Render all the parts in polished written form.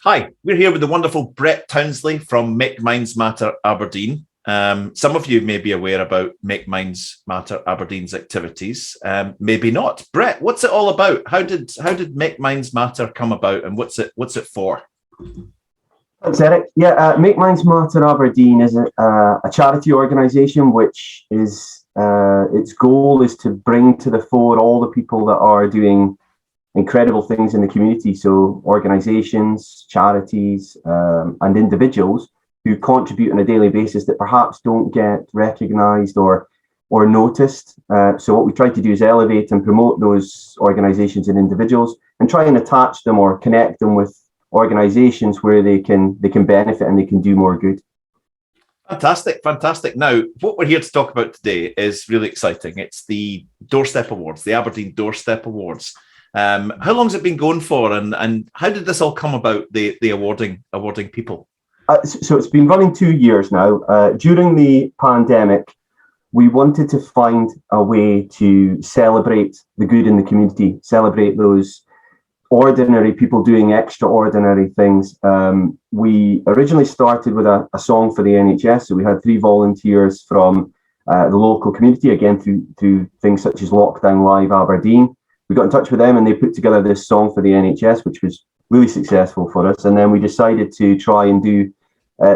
Hi, we're here with the wonderful Brett Townsley from Make Minds Matter Aberdeen. Some of you may be aware about Make Minds Matter Aberdeen's activities, maybe not. Brett, what's it all about? How did Make Minds Matter come about, and what's it for? Thanks, Eric. Yeah, Make Minds Matter Aberdeen is a charity organisation which is its goal is to bring to the fore all the people that are doing incredible things in the community. So organisations, charities, and individuals who contribute on a daily basis that perhaps don't get recognised or noticed. So what we try to do is elevate and promote those organisations and individuals, and try and attach them or connect them with organisations where they can benefit and they can do more good. Fantastic. Now, what we're here to talk about today is really exciting. It's the Doorstep Awards, the Aberdeen Doorstep Awards. How long has it been going for, and how did this all come about, the awarding people? So it's been running 2 years now. During the pandemic, we wanted to find a way to celebrate the good in the community, celebrate those ordinary people doing extraordinary things. We originally started with a song for the NHS. So we had 3 volunteers from the local community, again through things such as Lockdown Live Aberdeen. We got in touch with them and they put together this song for the NHS, which was really successful for us. And then we decided to try and do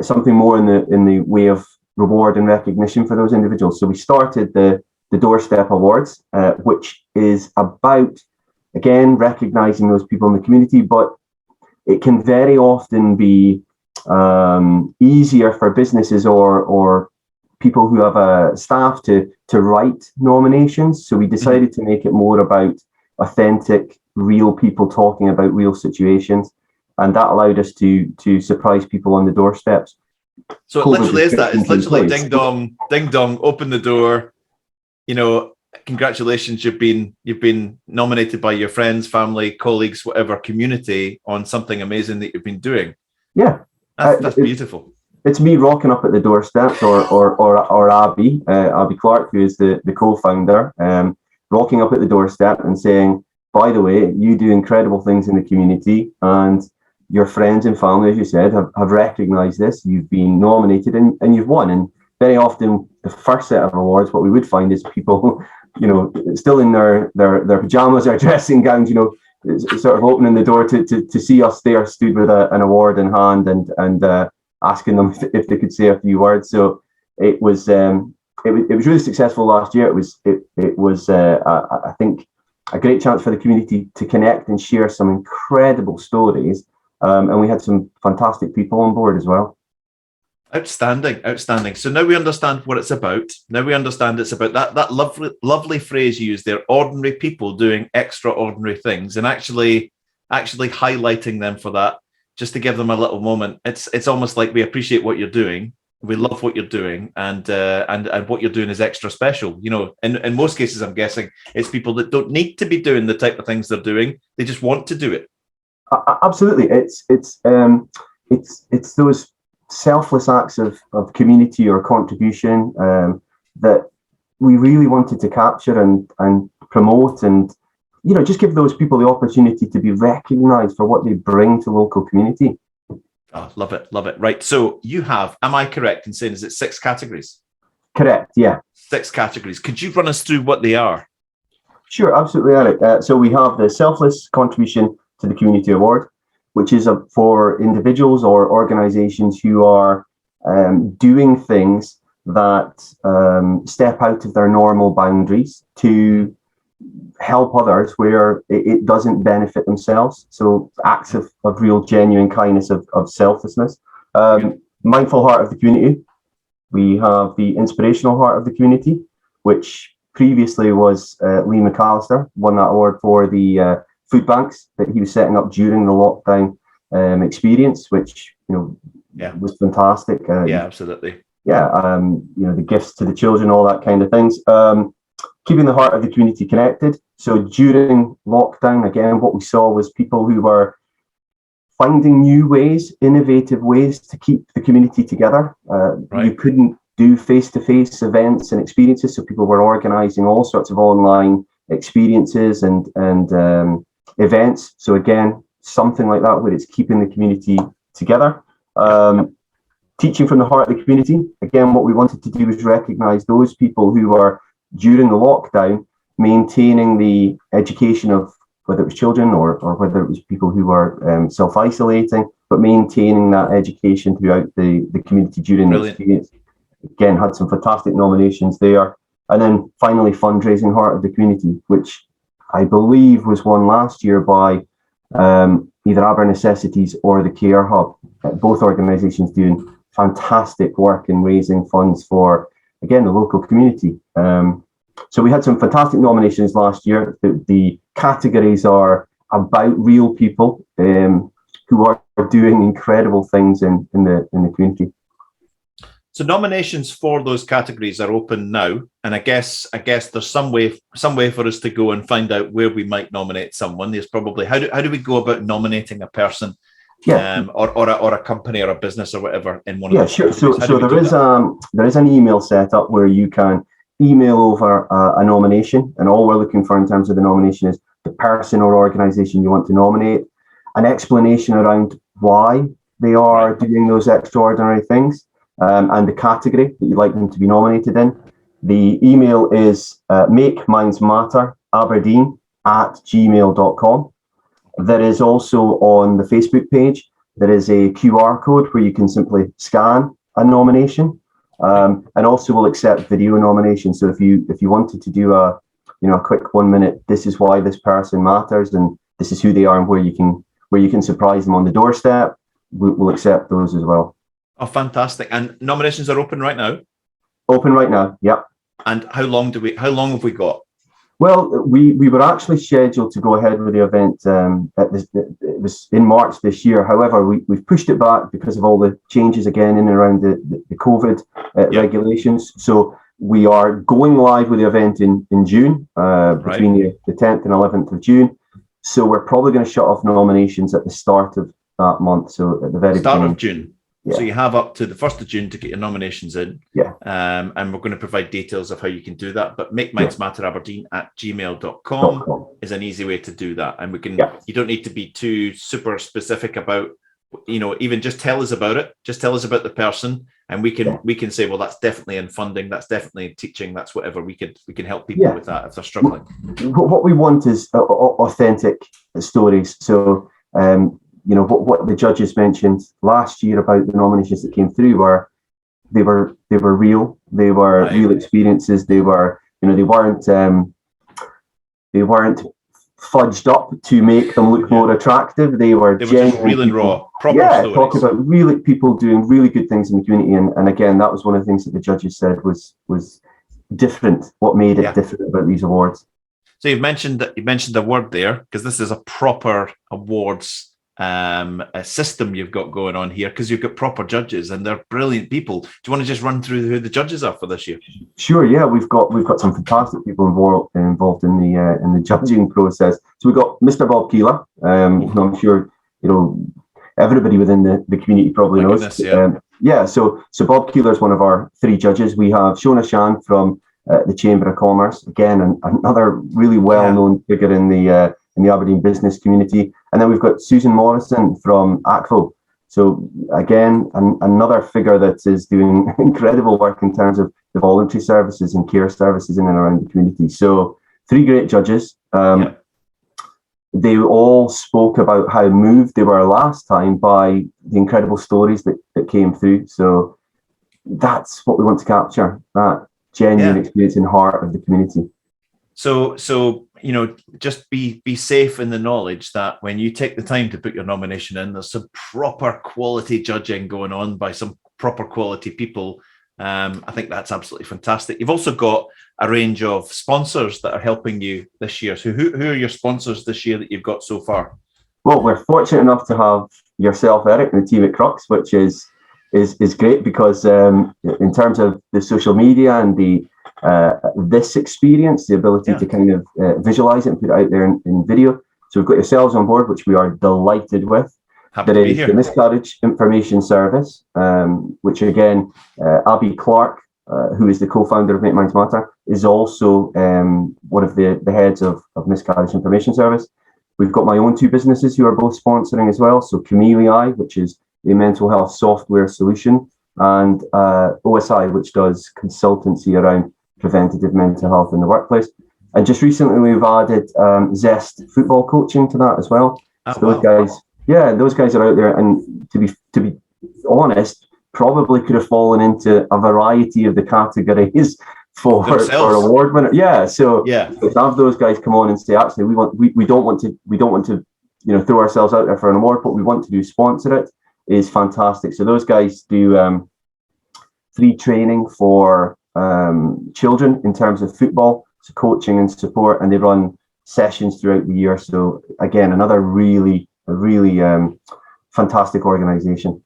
something more in the way of reward and recognition for those individuals. So we started the Doorstep Awards, which is about, again, recognising those people in the community, but it can very often be easier for businesses or people who have a staff to write nominations. So we decided to make it more about authentic, real people talking about real situations, and that allowed us to surprise people on the doorsteps. So it literally is that. It's literally ding dong, open the door. You know, congratulations, you've been nominated by your friends, family, colleagues, whatever community on something amazing that you've been doing. Yeah, that's beautiful. It's me rocking up at the doorsteps, or Abby Clark, who is the co-founder, rocking up at the doorstep and saying, by the way, you do incredible things in the community, and your friends and family, as you said, have recognised this. You've been nominated and you've won. And very often, the first set of awards, what we would find is people, still in their pajamas or dressing gowns, sort of opening the door to see us there, stood with an award in hand and asking them if they could say a few words. So it was really successful last year. It was I think a great chance for the community to connect and share some incredible stories, and we had some fantastic people on board as well. Outstanding. So now we understand what it's about. Now we understand it's about that lovely phrase you used there: ordinary people doing extraordinary things, and actually highlighting them for that, just to give them a little moment. It's almost like we appreciate what you're doing, we love what you're doing, and what you're doing is extra special. In most cases, I'm guessing it's people that don't need to be doing the type of things they're doing; they just want to do it. Absolutely, it's those selfless acts of community or contribution that we really wanted to capture and promote, and just give those people the opportunity to be recognised for what they bring to local community. Oh, love it. Right, so you have, am I correct in saying, is it 6 categories? Correct, yeah. 6 categories. Could you run us through what they are? Sure, absolutely, Eric. So we have the Selfless Contribution to the Community Award, which is for individuals or organisations who are doing things that step out of their normal boundaries to help others where it doesn't benefit themselves. So acts of real genuine kindness, of selflessness. Mindful Heart of the Community. We have the Inspirational Heart of the Community, which previously was Lee McAllister, won that award for the food banks that he was setting up during the lockdown experience, which was fantastic. Absolutely. The gifts to the children, all that kind of things. Keeping the heart of the community connected. So during lockdown, again, what we saw was people who were finding new ways, innovative ways to keep the community together. Right. You couldn't do face-to-face events and experiences, so people were organising all sorts of online experiences and events. So again, something like that, where it's keeping the community together. Teaching from the heart of the community. Again, what we wanted to do was recognise those people who are, during the lockdown, maintaining the education of whether it was children or whether it was people who were self-isolating, but maintaining that education throughout the community during the experience. Again, had some fantastic nominations there. And then finally, fundraising heart of the community, which I believe was won last year by either Aber Necessities or the Care Hub. Both organisations doing fantastic work in raising funds for, again, the local community. So we had some fantastic nominations last year. The categories are about real people who are doing incredible things in the community. So nominations for those categories are open now, and I guess there's some way for us to go and find out where we might nominate someone. There's probably how do we go about nominating a person, or a company or a business or whatever in one of those sure. categories? So there is an email set up where you can email over a nomination, and all we're looking for in terms of the nomination is the person or organisation you want to nominate, an explanation around why they are doing those extraordinary things. And the category that you'd like them to be nominated in. The email is makemindsmatteraberdeen@gmail.com. There is also on the Facebook page, there is a QR code where you can simply scan a nomination, and also we'll accept video nominations. So if you wanted to do a quick 1 minute, this is why this person matters and this is who they are and where you can surprise them on the doorstep, we'll accept those as well. Oh, fantastic. And nominations are open right now? Open right now, yep. And how long have we got? Well, we were actually scheduled to go ahead with the event. It was in March this year. However, we've pushed it back because of all the changes again in and around the COVID regulations. So we are going live with the event in June, between the 10th and 11th of June. So we're probably going to shut off nominations at the start of that month. So at the very start beginning of June. Yeah. So you have up to the 1st of June to get your nominations in. Yeah. And we're going to provide details of how you can do that. But makemindsmatteraberdeen@gmail.com is an easy way to do that. And we can, you don't need to be too super specific about, even just tell us about it. Just tell us about the person. And we can say, well, that's definitely in funding. That's definitely in teaching. That's whatever. We can help people with that if they're struggling. What we want is authentic stories. So, what the judges mentioned last year about the nominations that came through were real. They were real experiences. They were, they weren't fudged up to make them look more attractive. They were just real and raw, proper stories. Talking about really people doing really good things in the community. And again, that was one of the things that the judges said was different. What made it different about these awards? So you mentioned the word there, because this is a proper awards a system you've got going on here, because you've got proper judges and they're brilliant people. Do you want to just run through who the judges are for this year? Sure. Yeah, we've got some fantastic people involved in the judging process. So we've got Mr. Bob Keeler, who I'm sure everybody within the community probably knows. Goodness, so Bob Keeler is one of our 3 judges. We have Shona Shan from the Chamber of Commerce, again another really well-known figure in the Aberdeen business community. And then we've got Susan Morrison from ACFO. So again, another figure that is doing incredible work in terms of the voluntary services and care services in and around the community. So 3 great judges. They all spoke about how moved they were last time by the incredible stories that came through. So that's what we want to capture, that genuine experience and heart of the community. So just be safe in the knowledge that when you take the time to put your nomination in, there's some proper quality judging going on by some proper quality people. I think that's absolutely fantastic. You've also got a range of sponsors that are helping you this year. So who are your sponsors this year that you've got so far? Well, we're fortunate enough to have yourself, Eric, and the team at Crux, which is great because in terms of the social media and this experience, the ability to kind of visualize it and put it out there in video. So we've got yourselves on board, which we are delighted with. There is the Miscarriage Information Service, which again, Abby Clark, who is the co-founder of Make Minds Matter, is also one of the heads of Miscarriage Information Service. We've got my own two businesses who are both sponsoring as well. So Chamelii, which is a mental health software solution, and OSI, which does consultancy around preventative mental health in the workplace. And just recently, we've added Zest football coaching to that as well. So those guys, those guys are out there, and to be honest, probably could have fallen into a variety of the categories for award winner. So to have those guys come on and say, actually, we don't want to throw ourselves out there for an award, but we want to sponsor it, is fantastic. So those guys do free training for children in terms of football, so coaching and support, and they run sessions throughout the year. So again, another really fantastic organization.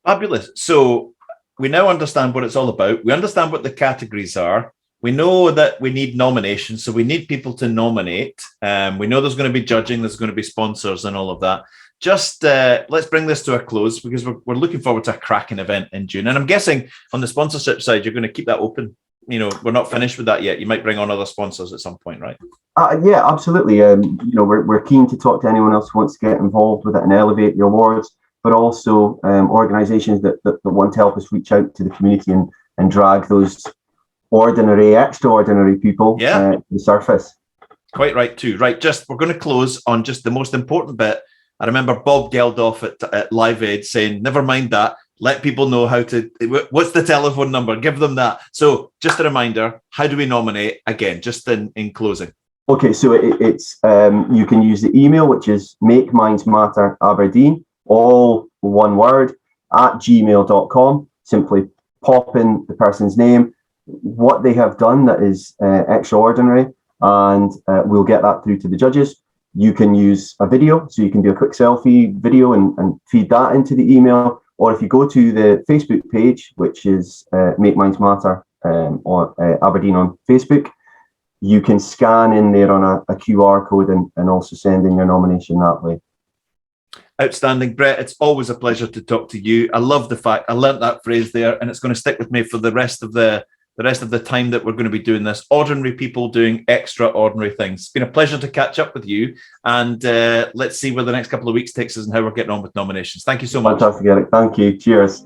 Fabulous. So we now understand what it's all about. We understand what the categories are. We know that we need nominations, so we need people to nominate. We know there's going to be judging, there's going to be sponsors and all of that. Just let's bring this to a close, because we're looking forward to a cracking event in June. And I'm guessing on the sponsorship side, you're going to keep that open. We're not finished with that yet. You might bring on other sponsors at some point, right? Yeah, absolutely. We're keen to talk to anyone else who wants to get involved with it and elevate the awards, but also organisations that want to help us reach out to the community and drag those extraordinary people to the surface. Quite right too. Right, we're going to close on just the most important bit. I remember Bob Geldof at Live Aid saying, never mind that, let people know what's the telephone number, give them that. So just a reminder, how do we nominate? Again, just in closing. Okay, so it's you can use the email, which is makemindsmatteraberdeen, all one word, @gmail.com. Simply pop in the person's name, what they have done that is extraordinary, and we'll get that through to the judges. You can use a video, so you can do a quick selfie video and feed that into the email. Or if you go to the Facebook page, which is Make Minds Matter or Aberdeen on Facebook, you can scan in there on a QR code and also send in your nomination that way. Outstanding. Brett, it's always a pleasure to talk to you. I love the fact I learnt that phrase there, and it's going to stick with me for the rest of the time that we're going to be doing this. Ordinary people doing extraordinary things. It's been a pleasure to catch up with you, and let's see where the next couple of weeks takes us and how we're getting on with nominations. Thank you so much. Fantastic, Eric. Thank you. Cheers.